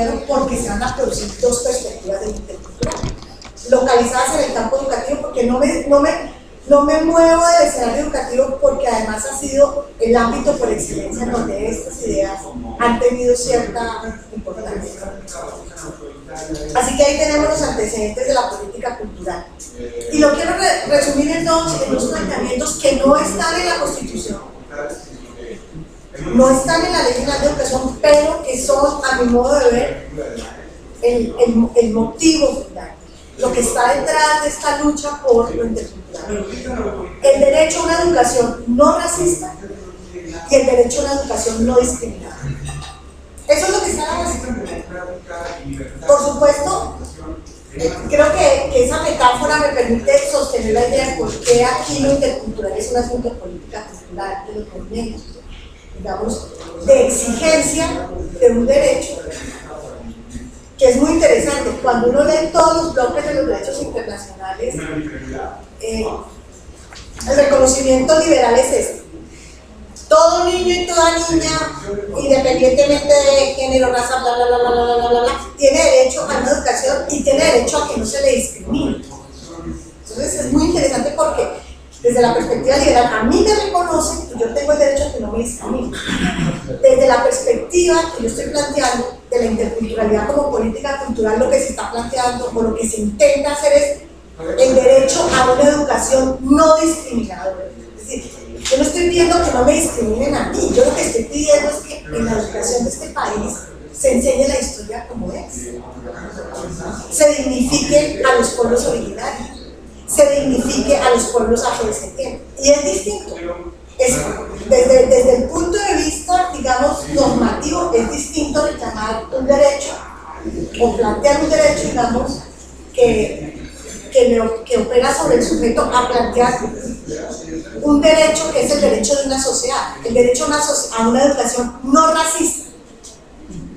proponieron porque se van a producir dos perspectivas de intercultural, localizadas en el campo educativo, porque no me muevo del escenario educativo porque además ha sido el ámbito por excelencia en donde estas ideas han tenido cierta importancia. Así que ahí tenemos los antecedentes de la política cultural. Y lo quiero resumir en dos planteamientos que no están en la Constitución, no están en la Ley General de Educación, pero que son, a mi modo de ver, el motivo final, lo que está detrás de esta lucha por lo intercultural. El derecho a una educación no racista y el derecho a una educación no discriminada. Eso es lo que está en la Constitución. Por supuesto, creo que esa metáfora me permite sostener la idea de por qué aquí lo intercultural es un asunto de política cultural de los movimientos, digamos, de exigencia de un derecho que es muy interesante. Cuando uno lee todos los bloques de los derechos internacionales, el reconocimiento liberal es este: todo niño y toda niña, independientemente de género, raza, bla, bla, bla, bla, bla, bla, bla, bla, tiene derecho a una educación y tiene derecho a que no se le discrimine. Entonces es muy interesante porque desde la perspectiva liberal a mí me reconocen que yo tengo el derecho a que no me discrimine. Desde la perspectiva que yo estoy planteando de la interculturalidad como política cultural, lo que se está planteando o lo que se intenta hacer es el derecho a una educación no discriminadora. Es decir, yo no estoy pidiendo que no me discriminen a mí, yo lo que estoy pidiendo es que en la educación de este país se enseñe la historia como es, se dignifique a los pueblos originarios, se dignifique a los pueblos afrodescendientes, y es distinto. Desde el punto de vista, digamos, normativo, es distinto reclamar un derecho o plantear un derecho, digamos, que opera sobre el sujeto, a plantear un derecho que es el derecho de una sociedad, el derecho a una educación no racista.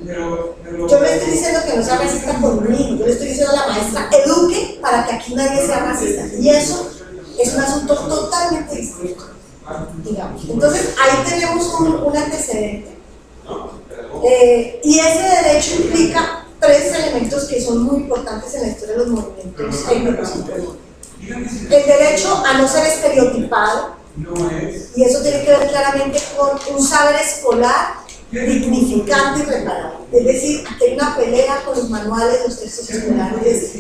Yo no estoy diciendo que no sea racista por un niño, yo le estoy diciendo a la maestra: eduque para que aquí nadie sea racista, y eso es un asunto totalmente distinto, digamos. Entonces ahí tenemos un antecedente, y ese derecho implica tres elementos que son muy importantes en la historia de los movimientos técnicos y políticos. El derecho a no ser estereotipado, y eso tiene que ver claramente con un saber escolar dignificante y reparable. Es decir, aquí hay una pelea con los manuales, los textos escolares,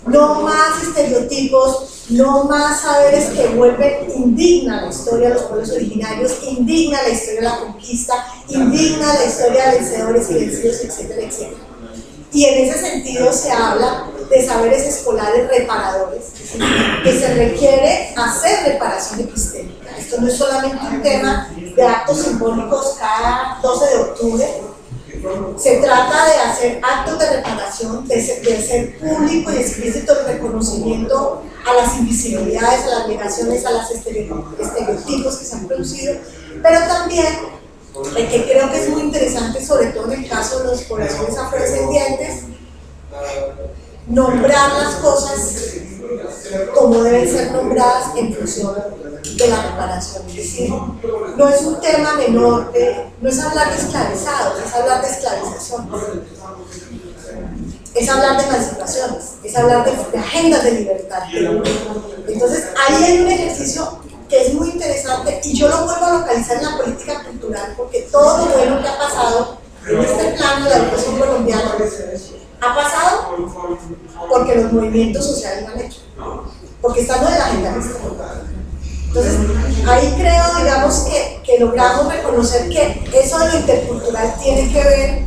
no más estereotipos, no más saberes que vuelven indigna la historia de los pueblos originarios, indigna la historia de la conquista, indigna la historia de vencedores y vencidos, etcétera, etcétera. Y en ese sentido se habla de saberes escolares reparadores, que se requiere hacer reparación epistémica. Esto no es solamente un tema de actos simbólicos cada 12 de octubre, se trata de hacer actos de reparación, de hacer público y explícito el reconocimiento a las invisibilidades, a las negaciones, a los estereotipos que se han producido, pero también, que creo que es muy interesante, sobre todo en el caso de las poblaciones afrodescendientes, nombrar las cosas como deben ser nombradas en función de la reparación. Es decir, no es un tema menor, no es hablar de esclavizados, es hablar de esclavización, es hablar de emancipaciones, es hablar de agendas de libertad. Entonces ahí hay un ejercicio que es muy interesante, y yo lo vuelvo a localizar en la política cultural, porque todo lo bueno que ha pasado en este plano de la educación colombiana ha pasado porque los movimientos sociales lo han hecho, porque están en la agenda de este mundo. Entonces, ahí creo, digamos, que logramos reconocer que eso de lo intercultural tiene que ver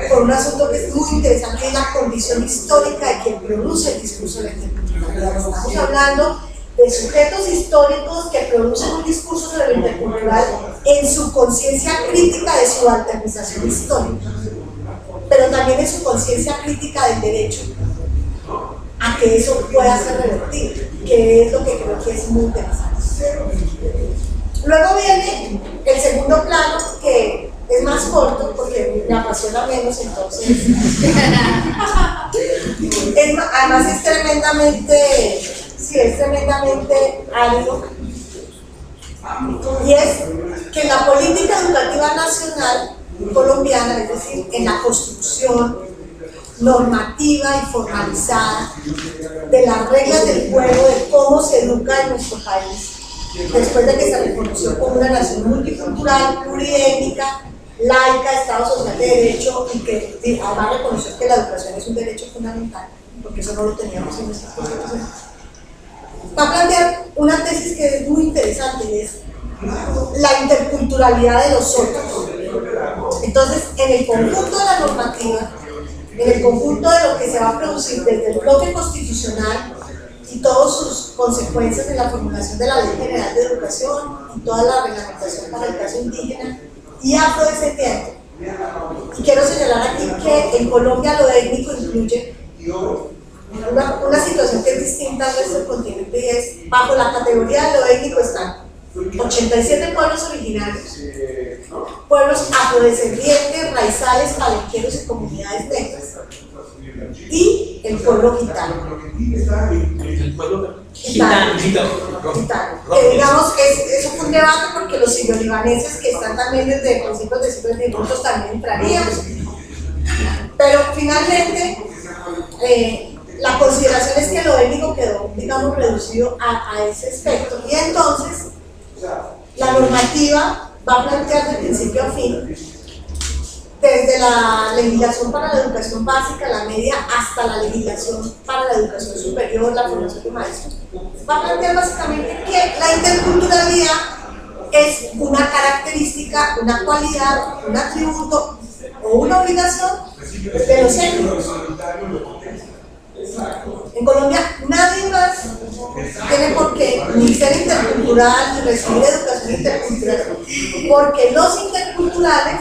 con un asunto que es muy interesante, y la condición histórica de quien produce el discurso de la interculturalidad. Estamos hablando de sujetos históricos que producen un discurso sobre lo intercultural en su conciencia crítica de su alternización histórica, pero también en su conciencia crítica del derecho a que eso pueda ser revertido, que es lo que creo que es muy interesante. Luego viene el segundo plano, que es más corto porque me apasiona menos, entonces además es tremendamente árido, y es que en la política educativa nacional colombiana, es decir, en la construcción, normativa y formalizada de las reglas del juego, de cómo se educa en nuestro país, después de que se reconoció como una nación multicultural, pluriétnica, laica, Estado social de derecho, y que además reconoció que la educación es un derecho fundamental, porque eso no lo teníamos en nuestra Constitución. Va a plantear una tesis que es muy interesante, y es la interculturalidad de los otros. Entonces, en el conjunto de la normativa, en el conjunto de lo que se va a producir desde el bloque constitucional y todas sus consecuencias en la formulación de la Ley General de Educación y toda la reglamentación para el caso indígena y afrodescendiente. Y quiero señalar aquí que en Colombia lo étnico incluye una situación que es distinta al resto del continente, y es, bajo la categoría de lo étnico están 87 pueblos originarios, pueblos afrodescendientes, raizales, palenqueros y comunidades negras, y el pueblo gitano. El pueblo gitano. Que digamos, eso fue un debate porque los sirio-libaneses, que están también desde principios del siglo XX, nosotros también entraríamos. Pero finalmente, la consideración es que lo étnico quedó, digamos, reducido a ese aspecto. Y entonces, la normativa va a plantear de principio a fin, desde la legislación para la educación básica, la media, hasta la legislación para la educación superior, la formación de maestros, va a plantear básicamente que la interculturalidad es una característica, una cualidad, un atributo o una obligación de los étnicos. En Colombia nadie más tiene por qué ni ser intercultural ni recibir educación intercultural, porque los interculturales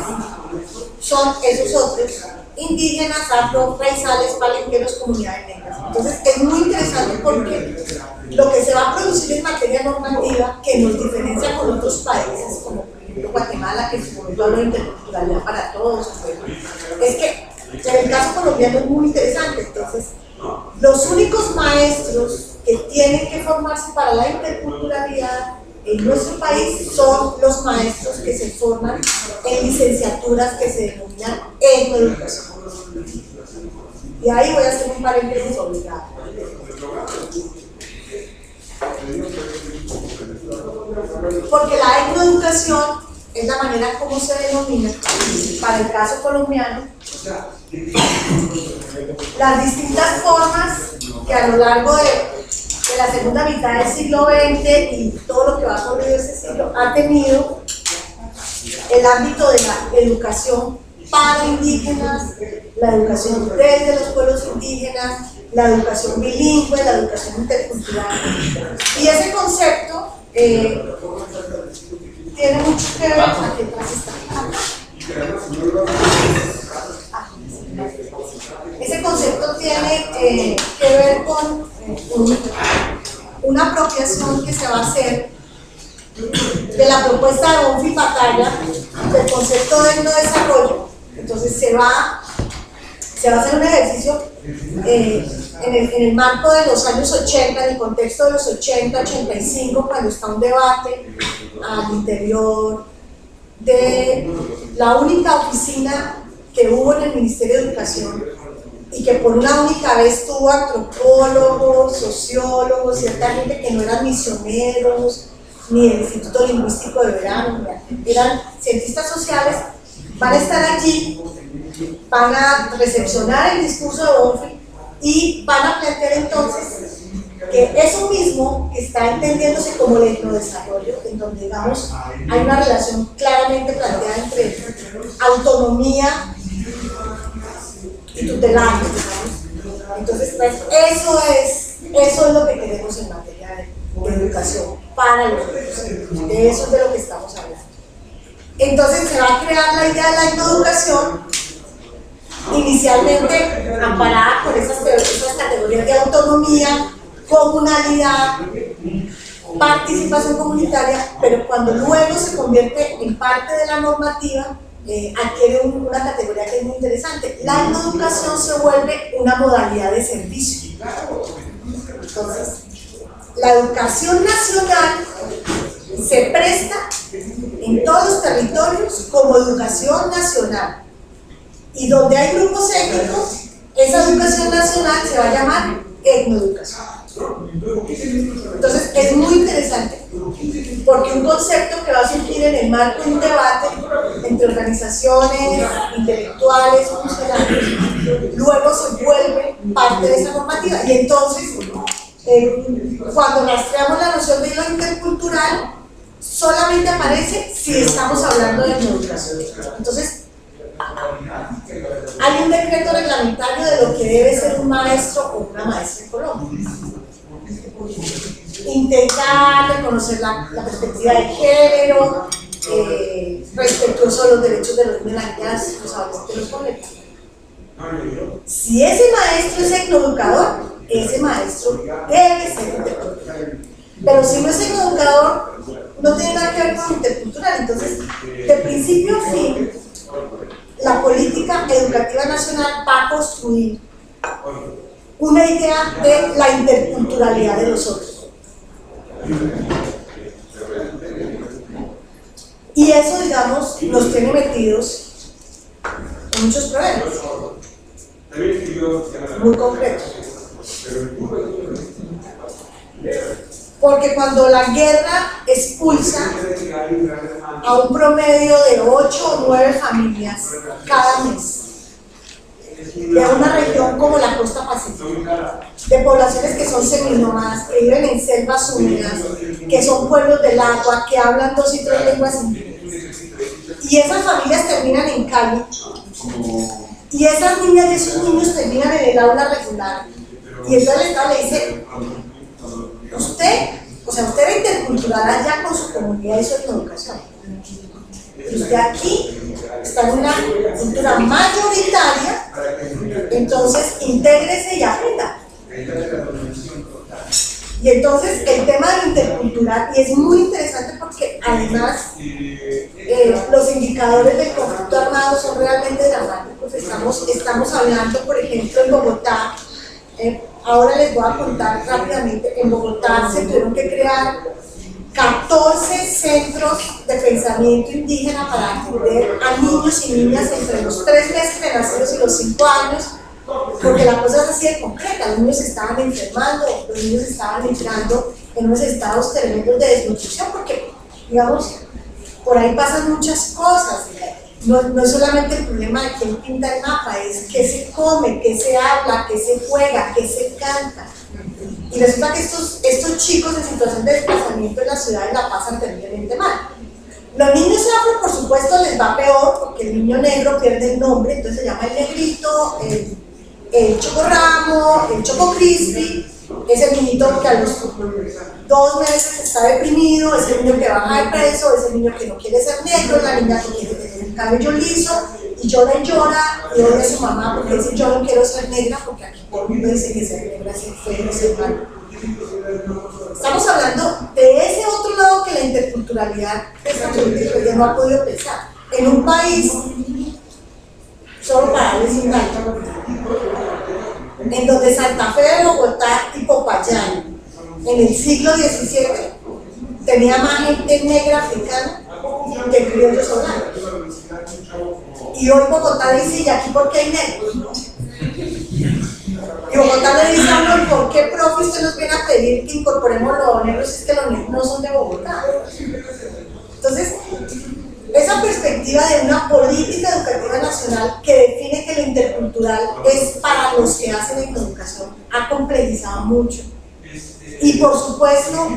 son esos otros, indígenas, afro, raizales, palenqueros, comunidades negras. Entonces es muy interesante porque lo que se va a producir en materia normativa, que nos diferencia con otros países, como por ejemplo Guatemala, que se habla de interculturalidad para todos, es que en el caso colombiano es muy interesante. Entonces, los únicos maestros que tienen que formarse para la interculturalidad en nuestro país son los maestros que se forman en licenciaturas que se denominan etnoeducación. Y ahí voy a hacer un paréntesis obligado. Porque la etnoeducación es la manera como se denomina, para el caso colombiano, las distintas formas que a lo largo de la segunda mitad del siglo XX y todo lo que va a ocurrir ese siglo ha tenido el ámbito de la educación para indígenas, la educación desde los pueblos indígenas, la educación bilingüe, la educación intercultural. Y ese concepto tiene mucho que ver, aquí atrás está. Ese concepto tiene que ver con una apropiación que se va a hacer de la propuesta de Bonfi Pacaya del concepto de etnodesarrollo. Entonces se va a hacer un ejercicio en el marco de los años 80, en el contexto de los 80, 85, cuando está un debate al interior de la única oficina que hubo en el Ministerio de Educación, y que por una única vez tuvo antropólogos, sociólogos, cierta gente que no eran misioneros, ni del Instituto Lingüístico de Verano, eran cientistas sociales, van a estar allí, van a recepcionar el discurso de Bonfi y van a plantear entonces que eso mismo que está entendiéndose como el etnodesarrollo, en donde digamos hay una relación claramente planteada entre autonomía y tutelaje, digamos. Entonces, pues, eso es lo que queremos en materia de educación para los niños. De eso es de lo que estamos hablando. Entonces, se va a crear la idea de la etnoeducación, inicialmente amparada por esas categorías de autonomía, comunalidad, participación comunitaria, pero cuando luego se convierte en parte de la normativa, adquiere una categoría que es muy interesante. La etnoeducación se vuelve una modalidad de servicio. Entonces, la educación nacional se presta en todos los territorios como educación nacional. Y donde hay grupos étnicos, esa educación nacional se va a llamar etnoeducación. Entonces es muy interesante porque un concepto que va a surgir en el marco de un debate entre organizaciones, intelectuales, funcionarios, luego se vuelve parte de esa normativa. Y entonces, cuando rastreamos la noción de lo intercultural, solamente aparece si estamos hablando de etnoeducación. Entonces, hay un decreto reglamentario de lo que debe ser un maestro o una maestra en Colombia. Integrar, reconocer la perspectiva de género, respetuoso de los derechos de los minoritarios, los adolescentes de los colectivos. Si ese maestro es etnoeducador, ese maestro debe ser intercultural. Pero si no es etnoeducador, no tiene nada que ver con intercultural. Entonces, de principio a fin, la política educativa nacional va a construir una idea de la interculturalidad de los otros. Y eso, digamos, nos tiene metidos en muchos problemas muy concretos. Porque cuando la guerra expulsa a un promedio de 8 o 9 familias cada mes de una región como la costa pacífica, de poblaciones que son seminómadas, que viven en selvas húmedas, que son pueblos del agua, que hablan 2 y 3 lenguas indígenas, y esas familias terminan en Cali, y esas niñas y esos niños terminan en el aula regular, y entonces el Estado le dice: usted era intercultural allá con su comunidad y su educación. Y usted aquí está en una cultura mayoritaria, entonces intégrese y aprenda. Y entonces el tema de lo intercultural, y es muy interesante porque además los indicadores del conflicto armado son realmente dramáticos. Estamos hablando, por ejemplo, en Bogotá. Ahora les voy a contar rápidamente. En Bogotá se tuvieron que crear 14 centros de pensamiento indígena para atender a niños y niñas entre los 3 meses de nacidos y los 5 años, porque la cosa es así de concreta. Los niños se estaban enfermando, los niños estaban entrando en unos estados tremendos de desnutrición, porque, digamos, por ahí pasan muchas cosas. No es solamente el problema de quién pinta el mapa, es qué se come, qué se habla, qué se juega, qué se canta. Y resulta que estos chicos en situación de desplazamiento en las ciudades la pasan terriblemente mal. Los niños afro, por supuesto, les va peor porque el niño negro pierde el nombre, entonces se llama el negrito, el chocorramo, el choco crispy. Es el niñito que a los 2 meses está deprimido, es el niño que baja de peso, es el niño que no quiere ser negro, la niña que quiere tener el cabello liso y llora y odia a su mamá porque dice: yo no quiero ser negra, porque aquí todo el mundo dice que ser negra es feo, ser malo. Estamos hablando de ese otro lado que la interculturalidad de esta política no ha podido pensar. En un país, solo para darles un dato, en donde Santa Fe de Bogotá y Popayán, en el siglo XVII, tenía más gente negra africana que criollos blancos. Y hoy Bogotá dice: ¿y aquí por qué hay negros? Y Bogotá le dice a uno: ¿por qué, profe, usted nos viene a pedir que incorporemos los negros si es que los negros no son de Bogotá? Entonces, esa perspectiva de una política educativa nacional que define que lo intercultural es para los que hacen educación ha complejizado mucho. Y por supuesto,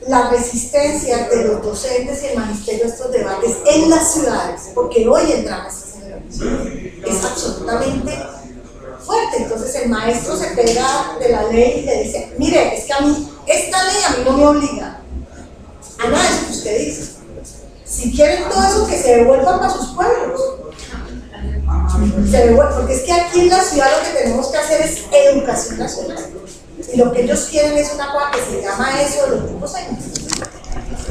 la resistencia de los docentes y el magisterio a estos debates en las ciudades, porque hoy el drama está en la ciudad, es absolutamente fuerte. Entonces el maestro se pega de la ley y le dice: mire, es que a mí, esta ley a mí no me obliga a nada de eso que usted dice. Si quieren todo eso, que se devuelvan para sus pueblos. Porque es que aquí en la ciudad lo que tenemos que hacer es educación nacional. Y lo que ellos quieren es una cosa que se llama eso de los tipos étnicos.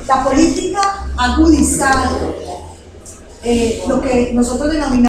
La política agudizada, lo que nosotros denominamos